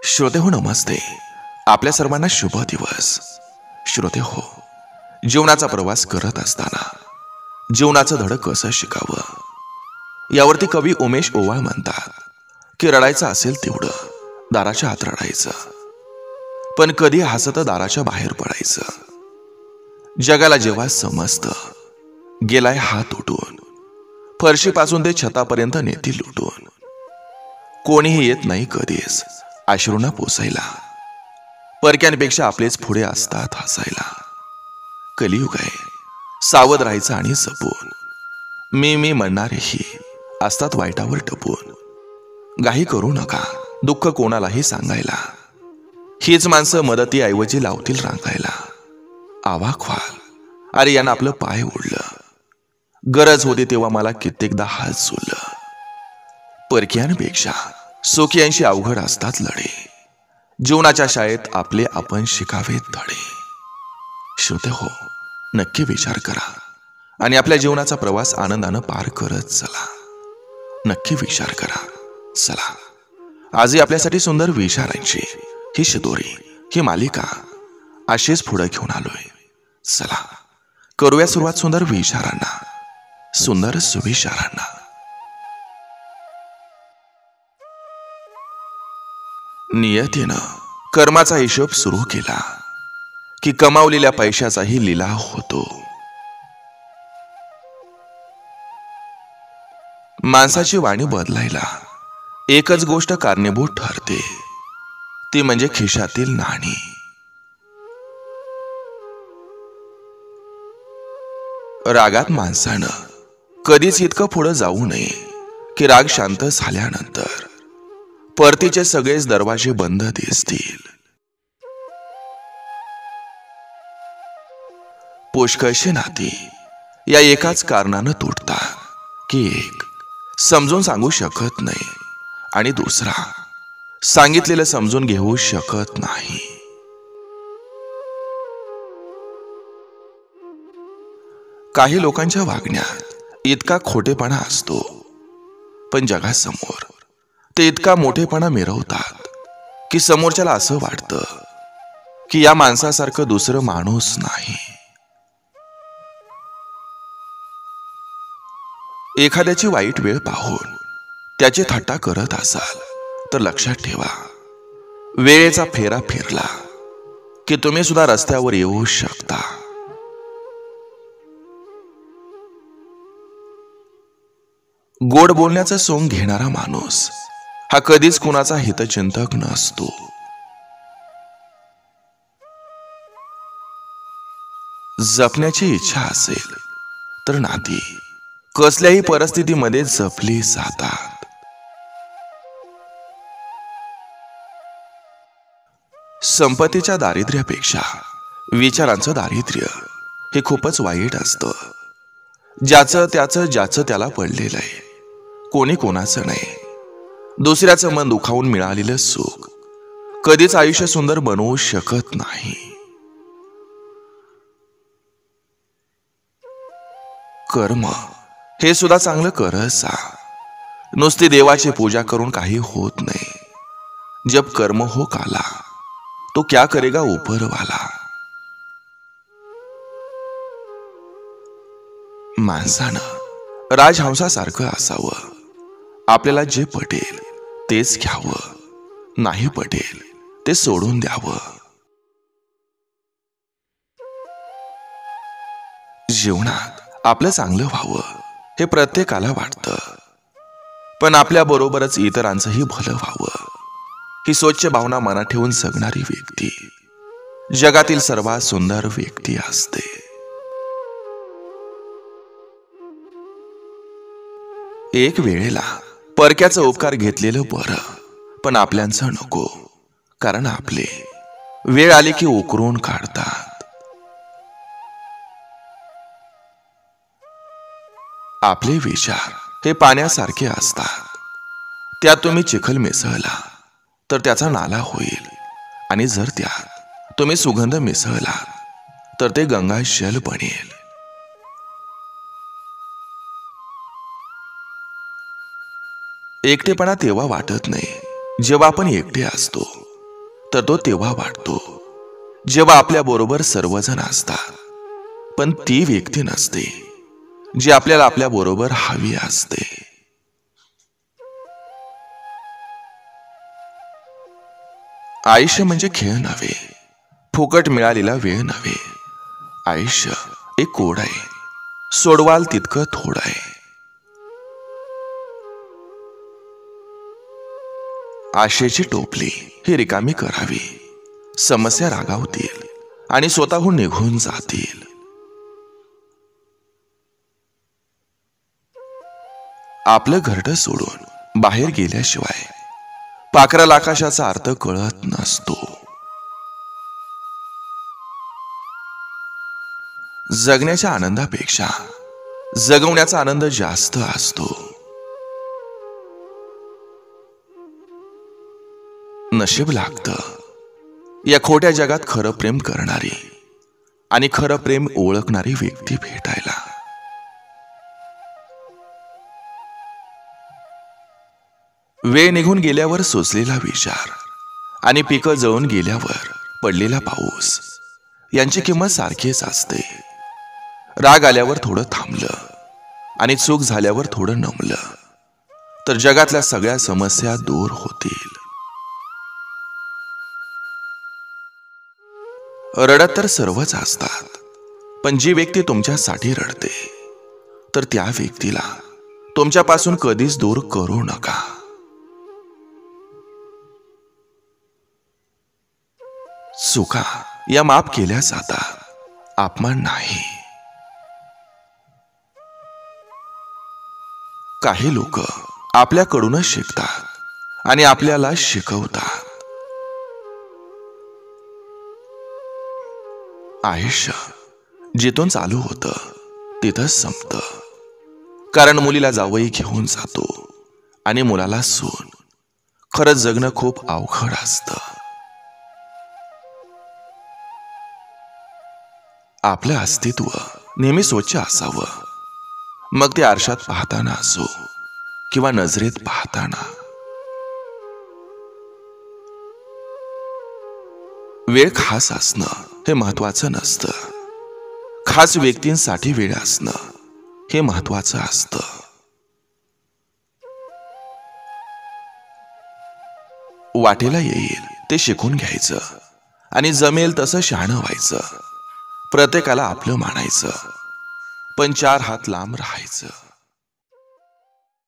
श्रोते हो नमस्ते. आपल्या सर्वांना शुभ दिवस. श्रोते हो, जीवनाचा प्रवास करत असताना जीवनाचं धडक कसं शिकावं यावरती कवी उमेश ओवाळ म्हणतात की रडायचं असेल तेवढं दाराच्या आत रडायचं, पण कधी हसत दाराच्या बाहेर पडायचं. जगाला जेव्हा समजतं गेलाय हात उठून, फरशीपासून ते छतापर्यंत नेती लुटून, कोणीही येत नाही कधीच अश्रूंना पोसायला. परक्यांपेक्षा आपलेच पुढे असतात हसायला. कलियुग आहे, सावध राहायचं आणि जपून. मी म्हणणारेही असतात वाईटावर टपून. घाई करू नका दुःख कोणालाही सांगायला. हीच माणसं मदतीऐवजी लावतील रांगायला. आवाक व्हाल, अरे यानं आपलं पाय ओढलं. गरज होती तेव्हा मला कित्येकदा हात झुललं. परक्यांपेक्षा सुखियांशी अवघड असतात लढे. जीवनाच्या शाळेत आपले आपण शिकावेत धडे. श्रोते हो, नक्की विचार करा आणि आपल्या जीवनाचा प्रवास आनंदानं पार करत चला. नक्की विचार करा. चला, आजही आपल्यासाठी सुंदर विचारांची ही शिदोरी, ही मालिका अशीच पुढे घेऊन आलोय. चला, करूया सुरुवात सुंदर विचारांना, सुंदर सुविचारांना. नियतीनं कर्माचा हिशोब सुरू केला की कमावलेल्या पैशाचाही लिलाव होतो. माणसाची वाणी बदलायला एकच गोष्ट कारणीभूत ठरते, ती म्हणजे खिशातील नाणी. रागात माणसानं कधीच इतकं पुढे जाऊ नये की राग शांत झाल्यानंतर परतीचे सगळेच दरवाजे बंद दिसतील. पुष्कळशी नाती या एकाच कारणानं तुटतात की एक समजून सांगू शकत नाही आणि दुसरा सांगितलेलं समजून घेऊ शकत नाही. काही लोकांच्या वागण्यात इतका खोटेपणा असतो, पण जगासमोर ते इतका मोठेपणा मिरवतात की समोरच्याला असं वाटतं की या माणसासारखं दुसरं माणूस नाही. एखाद्याची वाईट वेळ पाहून त्याची थट्टा करत असाल तर लक्षात ठेवा, वेळेचा फेरा फिरला की तुम्ही सुद्धा रस्त्यावर येऊ शकता. गोड बोलण्याचं सोंग घेणारा माणूस हा कधीच कुणाचा हितचिंतक नसतो. जपण्याची इच्छा असेल तर नाती कसल्याही परिस्थितीमध्ये जपली जातात. संपत्तीच्या दारिद्र्यापेक्षा विचारांचं दारिद्र्य हे खूपच वाईट असतं. ज्याचं त्याला पडलेलं आहे, कोणी कोणाचं नाही. दुसऱ्याचं मन दुखावून मिळालेलं सुख कधीच आयुष्य सुंदर बनवू शकत नाही. कर्म हे सुद्धा चांगलं करत जा. नुसती देवाची पूजा करून काही होत नाही. जब कर्म हो काला तो क्या करेगा ऊपर वाला. माणसानं राजहंसासारखं असावं. आपल्याला जे पटेल तेच घ्यावं, नाही पटेल ते सोडून द्यावं. जीवनात आपलं चांगलं व्हावं हे प्रत्येकाला वाटतं, पण आपल्या बरोबरच इतरांचंही भलं व्हावं ही स्वच्छ भावना मनात ठेवून जगणारी व्यक्ती जगातील सर्वात सुंदर व्यक्ती असते. एक वेळेला परक्याचं उपकार घेतलेलं बरं, पण आपल्यांचं नको, कारण आपले वेळ आली की उकरून काढतात. आपले विचार हे पाण्यासारखे असतात. त्यात तुम्ही चिखल मिसळला तर त्याचा नाला होईल, आणि जर त्यात तुम्ही सुगंध मिसळला तर ते गंगाजल बनेल. एकटेपणा तेव्हा वाटत नाही जेव्हा आपण एकटे असतो, तर तो तेव्हा वाटतो जेव्हा आपल्या बरोबर सर्वजण असतात, पण ती व्यक्ती नसते जी आपल्याला आपल्या बरोबर हवी असते. आयुष्य म्हणजे खेळ नव्हे, फुकट मिळालेला वेळ नव्हे. आयुष्य एक कोड आहे, सोडवाल तितकं थोडं आहे. आशेची टोपली ही रिकामी करावी, समस्या रागावतील आणि स्वतःहून निघून जातील. आपलं घरटं सोडून बाहेर गेल्याशिवाय पाखराला आकाशाचा अर्थ कळत नसतो. जगण्याच्या आनंदापेक्षा जगवण्याचा आनंद जास्त असतो. नशीब लागतं या खोट्या जगात खरं प्रेम करणारी आणि खरं प्रेम ओळखणारी व्यक्ती भेटायला. वेळ निघून गेल्यावर सोसलेला विचार आणि पिकं जळून गेल्यावर पडलेला पाऊस यांची किंमत सारखीच असते. राग आल्यावर थोडं थांबलं आणि चूक झाल्यावर थोडं नमलं तर जगातल्या सगळ्या समस्या दूर होतील. रडत तर सर्वच असतात, पण जी व्यक्ती तुमच्यासाठी रडते तर त्या व्यक्तीला तुमच्यापासून कधीच दूर करू नका. चुका या माफ केल्या जातात, अपमान नाही. काही लोक आपल्याकडूनच शिकतात आणि आपल्याला शिकवतात. आयुष्य जिथून चालू होतं तिथंच संपतं, कारण मुलीला जावई घेऊन जातो आणि मुलाला सून. खरंच जगणं खूप अवघड असतं. आपलं अस्तित्व नेहमी स्वच्छ असावं, मग ते आरशात पाहताना असो किंवा नजरेत पाहताना. वेळ खास असणं हे महत्वाचं नसतं, खास व्यक्तींसाठी वेळ असणं हे महत्वाचं असतं. वाटेला येईल ते शिकून घ्यायचं आणि जमेल तसं शहाणं व्हायचं. प्रत्येकाला आपलं मानायचं, पण चार हात लांब राहायचं.